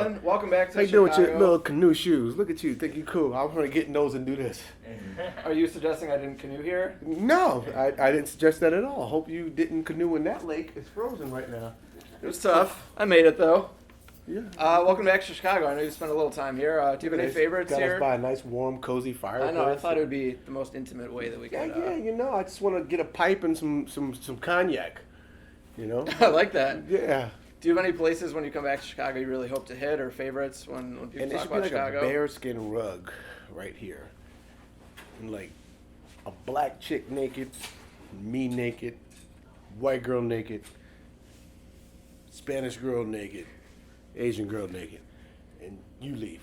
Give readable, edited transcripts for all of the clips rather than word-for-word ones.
gentlemen, welcome back to How you Chicago. doing with your little canoe shoes? Look at you, think you cool. I'm gonna get in those and do this. Are you suggesting I didn't canoe here? No, I didn't suggest that at all. Hope you didn't canoe in that lake. It's frozen right now. It was tough. I made it though. Yeah. Welcome back to Chicago. I know you spent a little time here. Do you have any favorites Got here? us by a nice, warm, cozy fireplace. I know. I thought it would be the most intimate way that we could. Yeah, you know, I just want to get a pipe and some cognac. You know. I like that. Yeah. Do you have any places when you come back to Chicago you really hope to hit, or favorites when people And it talk should be about like Chicago? a bearskin rug right here, and like a black chick naked, me naked, white girl naked, Spanish girl naked, Asian girl naked, and you leave.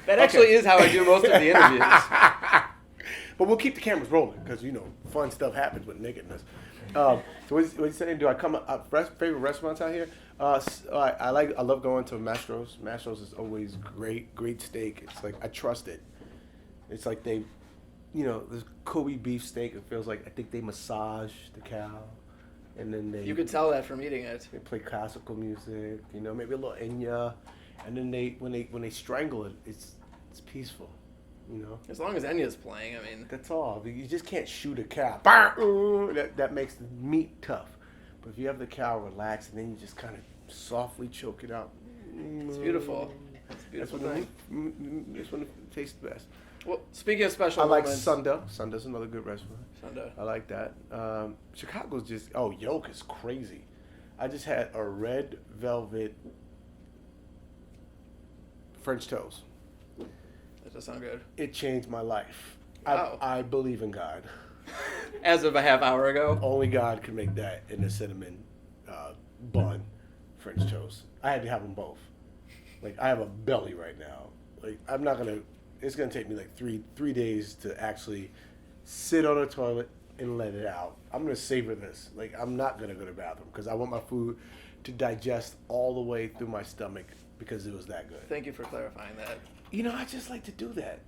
That actually is how I do most of the interviews. But we'll keep the cameras rolling because, you know, fun stuff happens with nakedness. So what you saying? Do I come up favorite restaurants out here? I love going to Mastro's. Mastro's is always great steak. It's like I trust it. It's like they, you know, this Kobe beef steak. It feels like I think they massage the cow, and then they. You could tell that from eating it. They play classical music, you know, maybe a little Enya, and then when they strangle it, it's peaceful, you know. As long as Enya's playing, I mean. That's all. You just can't shoot a cow. That makes the meat tough. But if you have the cow relax and then you just kind of softly choke it out. It's beautiful. It's a beautiful thing. That's when it tastes the best. Well, speaking of special I like moments. Sunda. Sunda's another good restaurant. Sunda. I like that. Chicago's just, Yolk is crazy. I just had a red velvet French toast. That does sound good. It changed my life. Wow. I believe in God. As of a half hour ago. Only God can make that in a cinnamon bun French toast. I had to have them both. Like, I have a belly right now. Like, I'm not gonna. It's gonna take me like three days to actually sit on a toilet and let it out. I'm gonna savor this. Like, I'm not gonna go to the bathroom because I want my food to digest all the way through my stomach because it was that good. Thank you for clarifying that. You know, I just like to do that.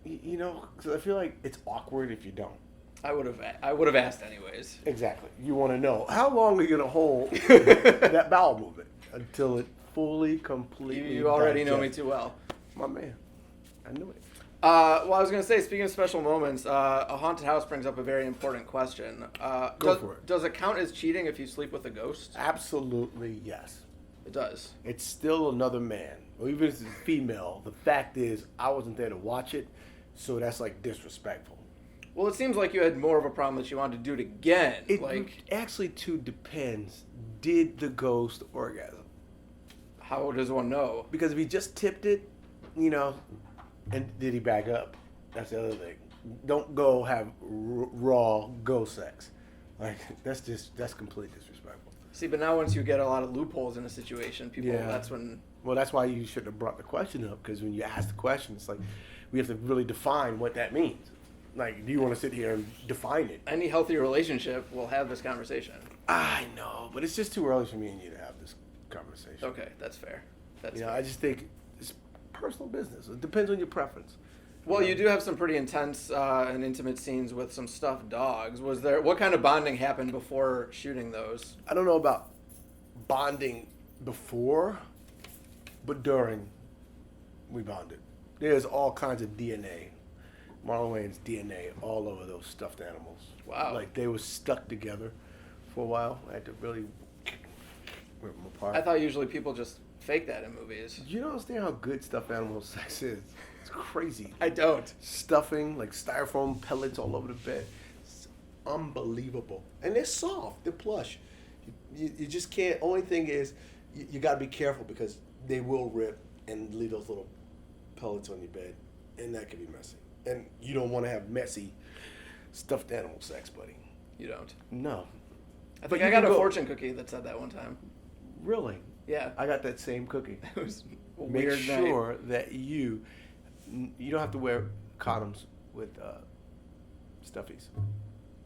You know, because I feel like it's awkward if you don't. I would have asked anyways. Exactly. You want to know how long are you gonna hold that bowel movement until it fully, completely. You already know me digests? too well. My man, I knew it. Well, I was going to say, speaking of special moments, a haunted house brings up a very important question. Go for it. Does it count as cheating if you sleep with a ghost? Absolutely yes. It does. It's still another man, or even if it's a female. The fact is, I wasn't there to watch it, so that's like disrespectful. Well, it seems like you had more of a problem that you wanted to do it again. It actually too depends. Did the ghost orgasm? How does one know? Because if he just tipped it, you know, and did he back up? That's the other thing. Don't go have raw ghost sex. Like, that's completely disrespectful. See, but now once you get a lot of loopholes in a situation, people, Yeah. that's when... Well, that's why you shouldn't have brought the question up, because when you ask the question, it's like, we have to really define what that means. Like, do you want to sit here and define it? Any healthy relationship will have this conversation. I know, but it's just too early for me and you to have this conversation. Okay, that's fair. That's You know, fair. I just think it's personal business. It depends on your preference. Well, you do have some pretty intense and intimate scenes with some stuffed dogs. What kind of bonding happened before shooting those? I don't know about bonding before, but during, we bonded. There's all kinds of DNA, Marlon Wayans DNA, all over those stuffed animals. Wow. Like, they were stuck together for a while. I had to really rip them apart. I thought usually people just fake that in movies. You don't understand how good stuffed animal sex is. It's crazy. I don't. Stuffing, like styrofoam pellets all over the bed. It's unbelievable. And they're soft. They're plush. You just can't. Only thing is, you got to be careful because they will rip and leave those little pellets on your bed. And that can be messy. And you don't want to have messy stuffed animal sex, buddy. You don't. No. I But think you I got can a go- fortune cookie that said that one time. Really? Yeah. I got that same cookie. It was a Make weird night. sure that you don't have to wear condoms with stuffies,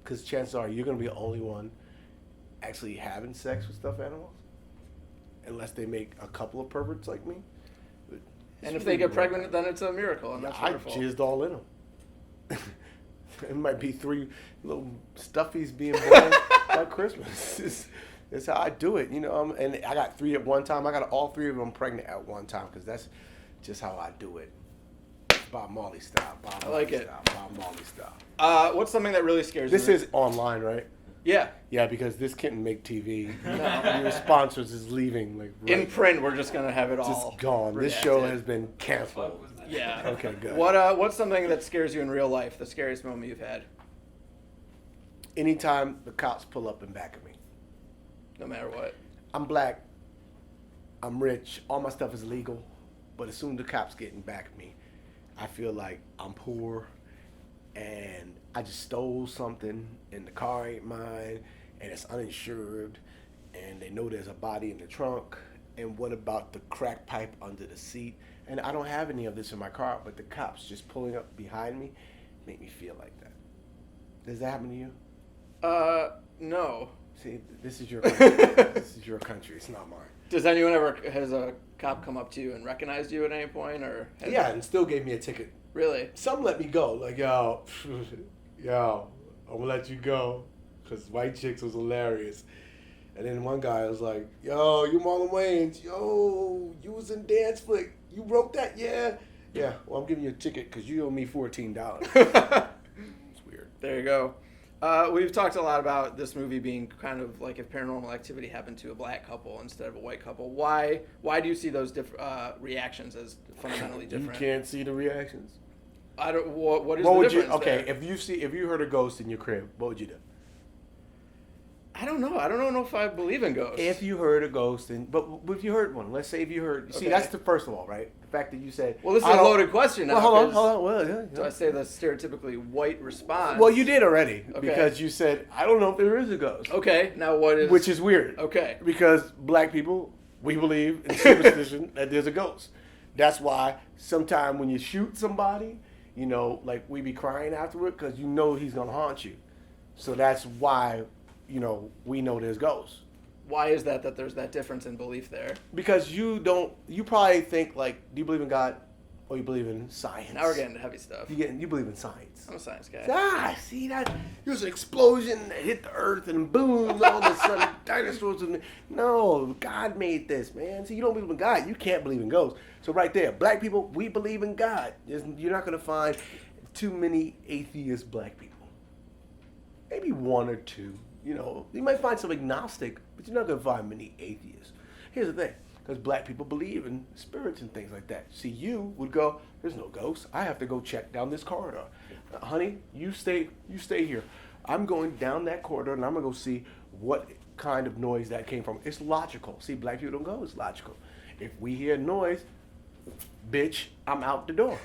because chances are you're going to be the only one actually having sex with stuffed animals, unless they make a couple of perverts like me. And if they get pregnant, then it's a miracle, and that's I wonderful. jizzed all in them. It might be 3 little stuffies being born by Christmas. That's how I do it, you know. And I got 3 at one time. I got all 3 of them pregnant at one time because that's just how I do it. Bob Marley style. Bob I like Marley it. Style, Bob Marley style. What's something that really scares you? This is online, right? Yeah. Yeah, because this can't make TV. No. Your sponsors is leaving. Like right In print, we're just gonna have it all just gone. This show redacted. has been canceled. Yeah. Okay, good. What's something that scares you in real life? The scariest moment you've had, Anytime the cops pull up and back at me. no matter what. I'm black. I'm rich. All my stuff is legal. But as soon as the cops getting back at me, I feel like I'm poor and I just stole something and the car ain't mine and it's uninsured and they know there's a body in the trunk and what about the crack pipe under the seat, and I don't have any of this in my car, but the cops just pulling up behind me make me feel like that. Does that happen to you? No. See, this is your country. This is your country. It's not mine. Has a cop come up to you and recognized you at any point, or? Yeah, and still gave me a ticket. Really? Some let me go. Like, yo, I'm gonna let you go. Because White Chicks was hilarious. And then one guy was like, yo, you Marlon Wayans. Yo, you was in Dance Flick. You wrote that? Yeah. Yeah, well, I'm giving you a ticket because you owe me $14. It's weird. There you go. We've talked a lot about this movie being kind of like if Paranormal Activity happened to a black couple instead of a white couple. Why do you see those reactions as fundamentally different? You can't see the reactions. I don't. What is What the would you? difference? Okay, there? if you heard a ghost in your crib, what would you do? I don't know. I don't know if I believe in ghosts. If you heard a ghost, but if you heard one, let's say if you heard, see, Okay. that's the first of all, right? The fact that you said, Well, this is a loaded question now. Well, hold on. Well, yeah. So I say the stereotypically white response. Well, you did already Okay. because you said, I don't know if there is a ghost. Okay, now what is? Which is weird. Okay. Because black people, we believe in superstition that there's a ghost. That's why sometime when you shoot somebody, you know, like we be crying afterward because you know he's going to haunt you. So that's why, you know, we know there's ghosts. Why is that there's that difference in belief there? Because you probably think like, do you believe in God or you believe in science? Now we're getting to heavy stuff. You believe in science. I'm a science guy. See that? There's an explosion that hit the earth and boom, all of a sudden dinosaurs. No, God made this, man. See, you don't believe in God. You can't believe in ghosts. So right there, black people, we believe in God. You're not going to find too many atheist black people. Maybe one or two. You know, you might find some agnostic, but you're not going to find many atheists. Here's the thing. Because black people believe in spirits and things like that. See, you would go, there's no ghosts. I have to go check down this corridor. Honey, you stay here. I'm going down that corridor and I'm going to go see what kind of noise that came from. It's logical. See, black people don't go, it's logical. If we hear noise, bitch, I'm out the door.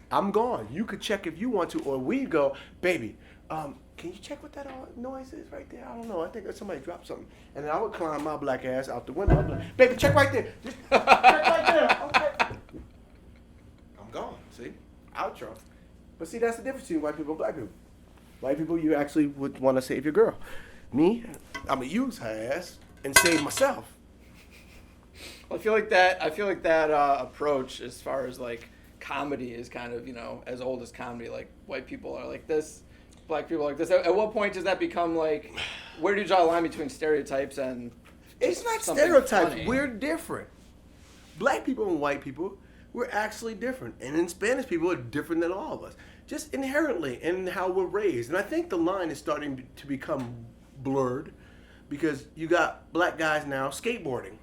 I'm gone. You could check if you want to, or we go, baby, can you check what that noise is right there? I don't know. I think somebody dropped something. And then I would climb my black ass out the window. I'd be like, baby, check right there. Just check right there. Okay. I'm gone. See? Outro. But see, that's the difference between white people and black people. White people, you actually would want to save your girl. Me, I'm going to use her ass and save myself. Well, I feel like that approach, as far as like comedy, is kind of, you know, as old as comedy. Like white people are like this. Black people like this. At what point does that become like? Where do you draw the line between stereotypes and? It's not something stereotypes. funny? We're different. Black people and white people, we're actually different. And then Spanish people are different than all of us. Just inherently in how we're raised. And I think the line is starting to become blurred because you got black guys now skateboarding.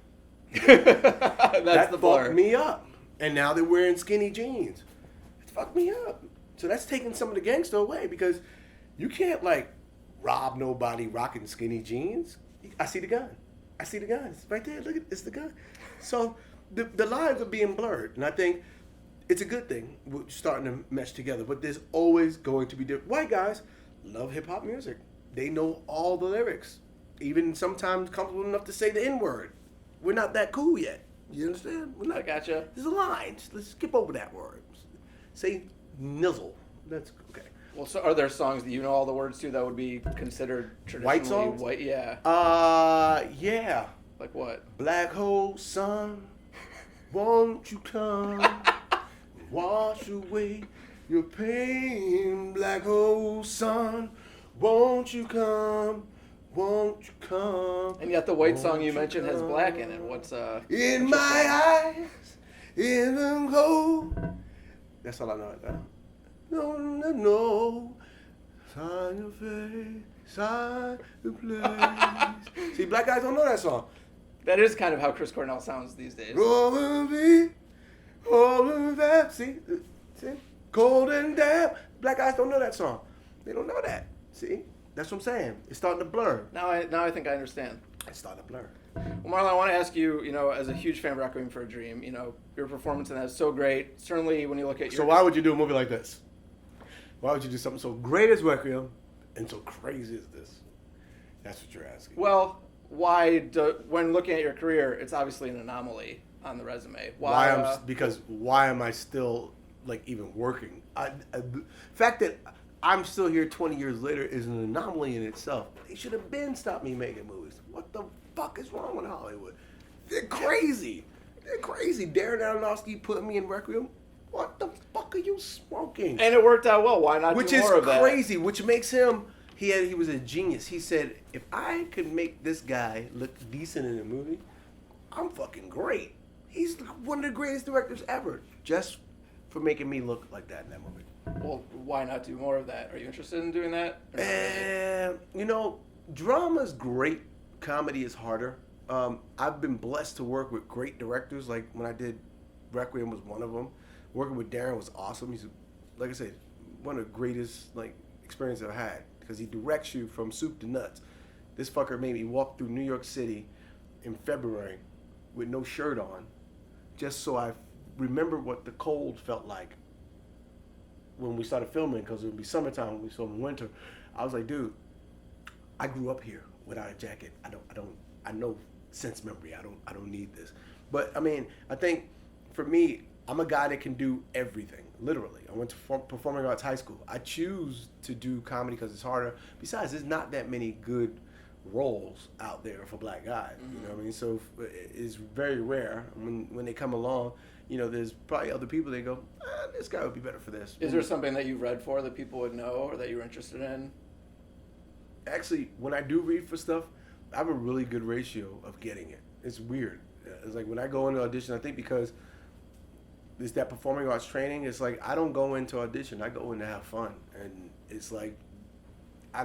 That's the blur. Fucked me up. And now they're wearing skinny jeans. It fucked me up. So that's taking some of the gangster away because you can't like rob nobody rocking skinny jeans. I see the gun. It's right there. Look at it's the gun. So the lines are being blurred, and I think it's a good thing. We're starting to mesh together. But there's always going to be different. White guys love hip hop music. They know all the lyrics, even sometimes comfortable enough to say the N-word. We're not that cool yet. You understand? We're not. I gotcha. There's a line. Let's skip over that word. Say nizzle. That's okay. Well, so are there songs that you know all the words to that would be considered traditionally White songs? white? Yeah. Yeah. Like what? Black hole sun, won't you come wash away your pain? Black hole sun, won't you come? Won't you come? And yet the white song Won't you mentioned has black in it. come? What's In what's my your thing? eyes, in the cold. That's all I know. No. Sign your face, sign the place. See, black guys don't know that song. That is kind of how Chris Cornell sounds these days. Over me, over that. See, cold and damp. Black guys don't know that song. They don't know that. See, that's what I'm saying. It's starting to blur. Now I think I understand. It's starting to blur. Well, Marlon, I want to ask you, as a huge fan of Requiem for a Dream, your performance in that is so great. Certainly when you look at your... So why would you do a movie like this? Why would you do something so great as Requiem and so crazy as this? That's what you're asking. Well, when looking at your career, it's obviously an anomaly on the resume. Why am I still even working? The fact that I'm still here 20 years later is an anomaly in itself. They should have been stopped me making movies. What the fuck is wrong with Hollywood? They're crazy. Darren Aronofsky put me in Requiem. What the fuck are you smoking? And it worked out well. Why not do more of that? Which is crazy. Which makes him. He was a genius. He said, if I could make this guy look decent in a movie, I'm fucking great. He's one of the greatest directors ever. Just for making me look like that in that movie. Well, why not do more of that? Are you interested in doing that? Drama's great. Comedy is harder. I've been blessed to work with great directors. Like when I did Requiem was one of them. Working with Darren was awesome. He's, like I said, one of the greatest experiences I've had because he directs you from soup to nuts. This fucker made me walk through New York City in February with no shirt on, just so I remember what the cold felt like when we started filming, because it would be summertime when we filmed in winter. I was like, dude, I grew up here without a jacket. I know sense memory. I don't need this. But I mean, I think for me, I'm a guy that can do everything, literally. I went to performing arts high school. I choose to do comedy because it's harder. Besides, there's not that many good roles out there for black guys. You know what I mean? So it's very rare. When they come along, there's probably other people that go, this guy would be better for this. Is there something that you've read for that people would know or that you're interested in? Actually, when I do read for stuff, I have a really good ratio of getting it. It's weird. It's like when I go into audition, I think because it's that performing arts training, it's like I don't go into audition. I go in to have fun. And it's like I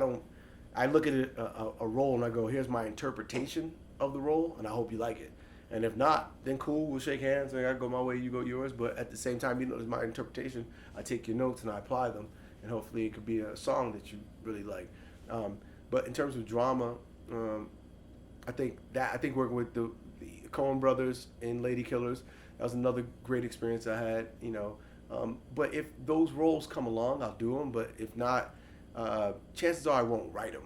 look at a role and I go, here's my interpretation of the role, and I hope you like it. And if not, then cool, we'll shake hands, and I go my way, you go yours. But at the same time, it's my interpretation. I take your notes and I apply them, and hopefully it could be a song that you really like. But in terms of drama, I think working with the Coen brothers in Lady Killers, that was another great experience I had. But if those roles come along, I'll do them. But if not, chances are I won't write them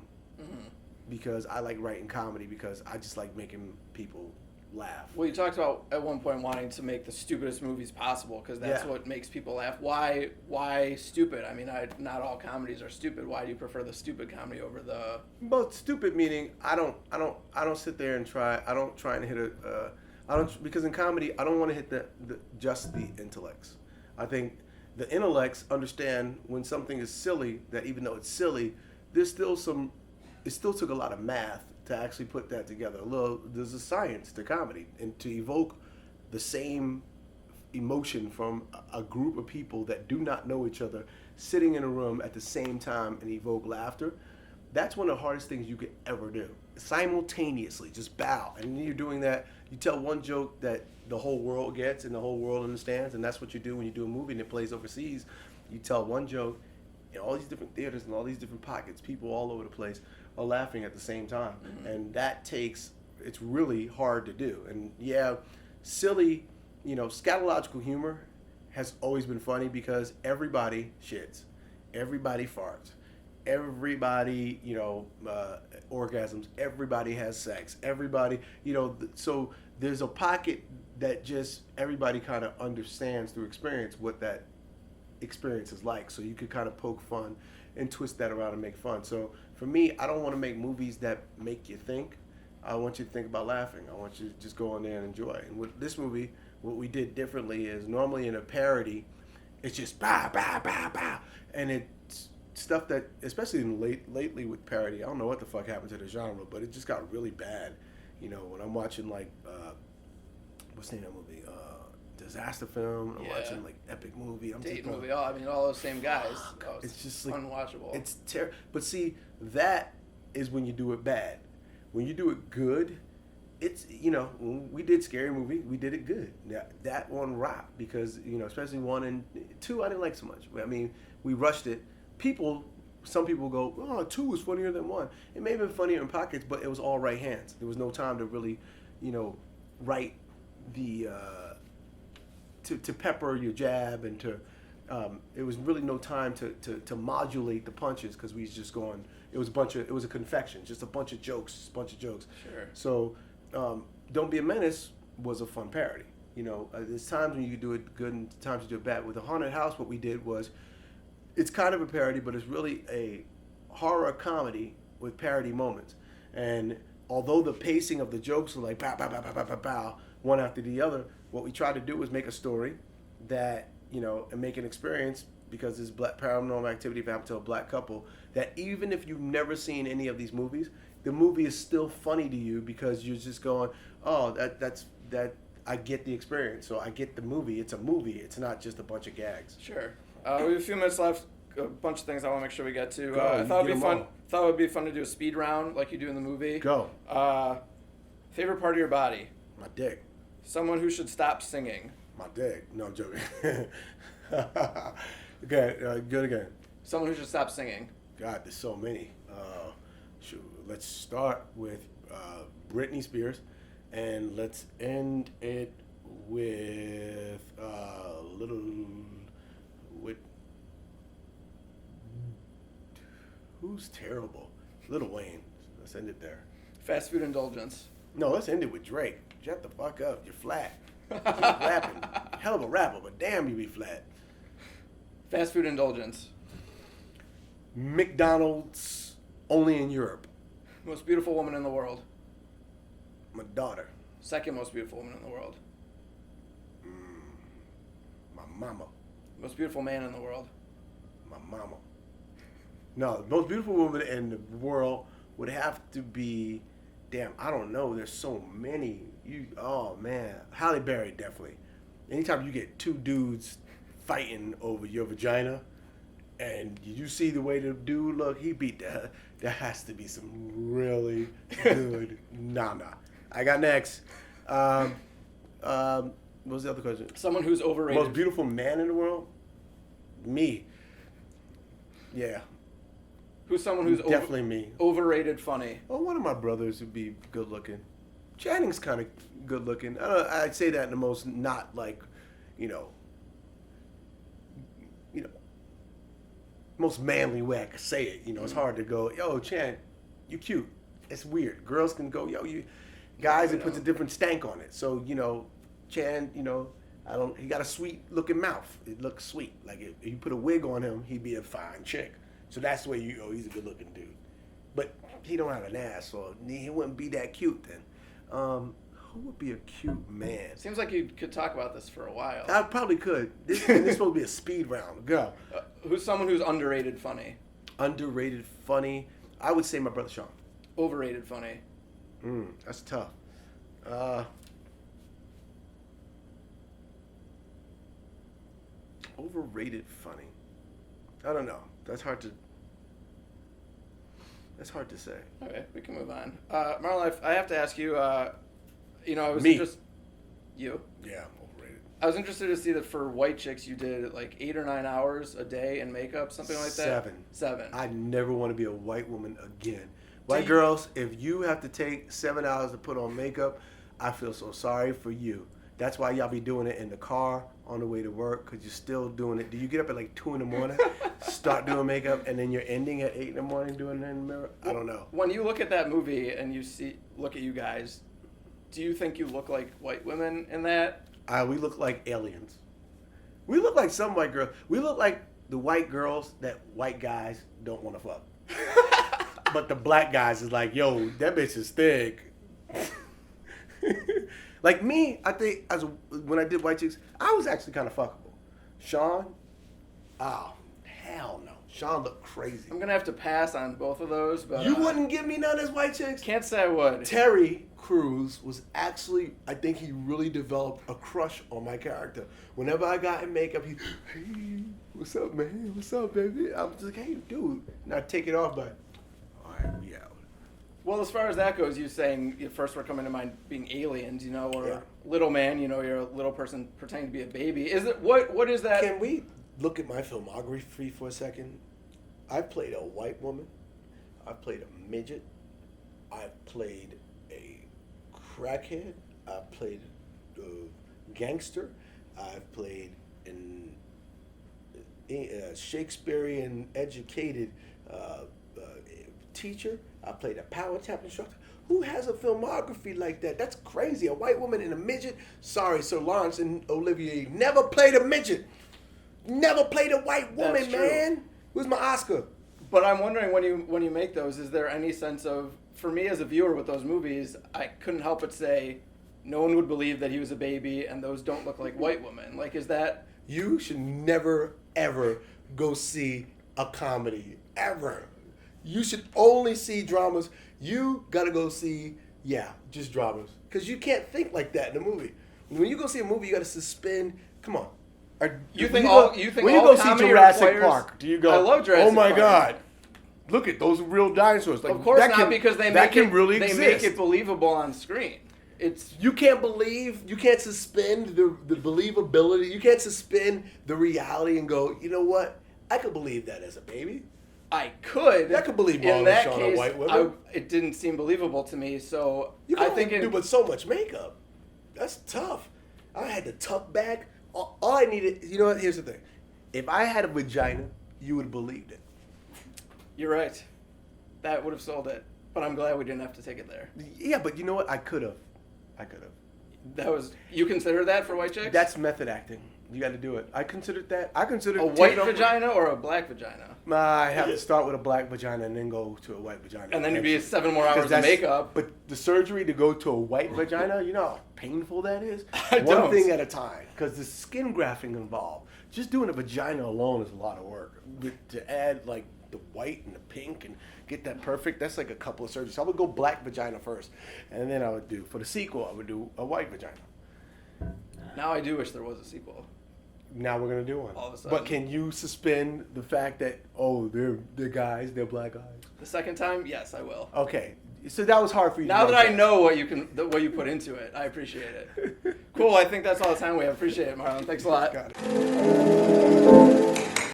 because I like writing comedy because I just like making people laugh. Well, you talked about at one point wanting to make the stupidest movies possible because that's what makes people laugh. Why stupid? I mean, not all comedies are stupid. Why do you prefer the stupid comedy over the? Well, stupid meaning I don't sit there and try. I don't try and hit because in comedy I don't want to hit just the intellects. I think the intellects understand when something is silly that even though it's silly, it still took a lot of math to actually put that together. There's a science to comedy, and to evoke the same emotion from a group of people that do not know each other sitting in a room at the same time and evoke laughter. That's one of the hardest things you could ever do. Simultaneously, just bow. And you're doing that, you tell one joke that the whole world gets and the whole world understands, and that's what you do when you do a movie and it plays overseas. You tell one joke in all these different theaters and all these different pockets, people all over the place are laughing at the same time. And it's really hard to do. And silly, scatological humor has always been funny because everybody shits, everybody farts, everybody, orgasms, everybody has sex, everybody, so there's a pocket that just everybody kind of understands through experience what that experience is like. So you could kind of poke fun and twist that around and make fun. So for me, I don't want to make movies that make you think. I want you to think about laughing. I want you to just go in there and enjoy. And with this movie, what we did differently is normally in a parody, it's just bah, bah, bah, bah. And stuff that, especially lately with parody, I don't know what the fuck happened to the genre, but it just got really bad. You know, when I'm watching like, what's the name of that movie? Disaster film. I'm watching like epic movie. I'm Date just going, movie. Oh, I mean, all those same guys. Oh, it's just like unwatchable. It's terrible. But see, that is when you do it bad. When you do it good, it's, you know, when we did Scary Movie, we did it good. That one rocked because, you know, especially 1 and 2, I didn't like so much. I mean, we rushed it. Some people go, oh, 2 was funnier than 1. It may have been funnier in pockets, but it was all right hands. There was no time to really, you know, write the to pepper your jab and to it was really no time to modulate the punches because we was just going. It was a confection, just a bunch of jokes. Sure. So, Don't Be a Menace was a fun parody. You know, there's times when you do it good and times you do it bad. With the Haunted House, what we did was, it's kind of a parody, but it's really a horror comedy with parody moments. And although the pacing of the jokes are like bow, bow, bow, bow, bow, bow, bow, one after the other, what we tried to do was make a story that, you know, and make an experience, because this black paranormal activity happened to a black couple, that even if you've never seen any of these movies, the movie is still funny to you because you're just going, oh, that I get the experience, so I get the movie. It's a movie. It's not just a bunch of gags. Sure. We have a few minutes left. A bunch of things I want to make sure we get to. I thought it'd be fun. Thought it would be fun to do a speed round like you do in the movie. Go. Favorite part of your body? My dick. Someone who should stop singing. My dick. No, I'm joking. Okay, good again. Someone who should stop singing. God, there's so many. Let's start with Britney Spears, and let's end it with who's terrible? Lil Wayne. Let's end it there. Fast food indulgence. No, let's end it with Drake. Shut the fuck up. You're flat. Keep rapping. Hell of a rapper, but damn, you be flat. Fast food indulgence. McDonald's only in Europe. Most beautiful woman in the world. My daughter. Second most beautiful woman in the world. My mama. Most beautiful man in the world. My mama. No, the most beautiful woman in the world would have to be, damn, I don't know. There's so many. Oh man, Halle Berry definitely. Anytime you get two dudes fighting over your vagina, and you see the way the dude look, he beat that. There has to be some really good nana. I got next. What was the other question? Someone who's overrated. Most beautiful man in the world? Me. Yeah. Who's someone who's definitely me. Overrated funny? Oh, one of my brothers would be good looking. Channing's kind of good looking. I'd say that in the most not like, you know, most manly way I could say it. You know, it's hard to go, yo, Chan, you cute. It's weird. Girls can go, yo, you. Guys, it puts a different stank on it. So, you know, Chan, you know, he got a sweet looking mouth. It looks sweet. Like if you put a wig on him, he'd be a fine chick. So that's the way you go, he's a good looking dude. But he don't have an ass, so he wouldn't be that cute then. Who would be a cute man? Seems like you could talk about this for a while. I probably could. This is supposed to be a speed round. Go. Who's someone who's underrated funny? Underrated funny? I would say my brother Sean. Overrated funny? That's tough. Overrated funny? I don't know. That's hard to say. Okay, we can move on. Marlon, I have to ask you, you know, I was Me. You? Yeah, I'm overrated. I was interested to see that for white chicks you did like 8 or 9 hours a day in makeup, something like that? 7. I never want to be a white woman again. White girls, if you have to take 7 hours to put on makeup, I feel so sorry for you. That's why y'all be doing it in the car on the way to work, because you're still doing it. Do you get up at like 2 in the morning, start doing makeup, and then you're ending at 8 in the morning doing it in the mirror? I don't know. When you look at that movie and look at you guys, do you think you look like white women in that? We look like aliens. We look like some white girls. We look like the white girls that white guys don't want to fuck. But the black guys is like, yo, that bitch is thick. Like me, I think when I did White Chicks, I was actually kind of fuckable. Sean, oh, hell no. Sean looked crazy. I'm gonna have to pass on both of those, but You wouldn't give me none as white chicks? Can't say I would. Terry Crews was actually, I think he really developed a crush on my character. Whenever I got in makeup, he, hey, what's up, man? What's up, baby? I'm just like, hey, dude. And I take it off, but, all right, we out. Well, as far as that goes, you saying you first were coming to mind being aliens, or Yeah. little man, you're a little person pretending to be a baby. Is it what is that? Can we look at my filmography for a second? I played a white woman. I played a midget. I played a crackhead. I played a gangster. I've played a Shakespearean educated teacher. I played a power tap instructor. Who has a filmography like that? That's crazy. A white woman and a midget? Sorry, Sir Lawrence and Olivier never played a midget. Never played a white woman, That's true. man. Where's my Oscar? But I'm wondering when you make those, is there any sense of, for me as a viewer with those movies, I couldn't help but say, no one would believe that he was a baby, and those don't look like white women. Like, is that? You should never, ever go see a comedy. Ever. You should only see dramas. You gotta go see, just dramas. Because you can't think like that in a movie. When you go see a movie, you gotta suspend. Come on. You think when you all go see comedy Jurassic requires- Park, do you go, I love Jurassic oh my Park. God, look at those real dinosaurs. Like, Of course that not, can, because they that make can it really they exist. make it believable on screen. It's You can't suspend the believability. You can't suspend the reality and go, you know what? I could believe that as a baby. I could. I could believe in Marlon that Shawn, a case, white woman. it didn't seem believable to me. So You can I only think do with so much makeup. That's tough. I had to tuck back. All I needed, you know what? Here's the thing. If I had a vagina, you would have believed it. you're right. That would have sold it. But I'm glad we didn't have to take it there. Yeah, but you know what? I could have. That was you consider that for white chicks? That's method acting. You got to do it. I considered that. I considered a white taking over- vagina or a black vagina. I have to start with a black vagina and then go to a white vagina. And then you'd be 7 more 'Cause hours of that's- makeup. But the surgery to go to a white vagina, you know how painful that is? I One don't. thing at a time. Because the skin grafting involved. Just doing a vagina alone is a lot of work. To add like the white and the pink and get that perfect, that's like a couple of surgeries. So I would go black vagina first. And then I would do, for the sequel, I would do a white vagina. Now I do wish there was a sequel. Now we're going to do one. All of a sudden. But can you suspend the fact that, oh, they're guys, they're black guys? The second time, yes, I will. Okay. So that was hard for you Now to that I know what you put into it, I appreciate it. Cool. I think that's all the time we have. Appreciate it, Marlon. Thanks a lot. Got it.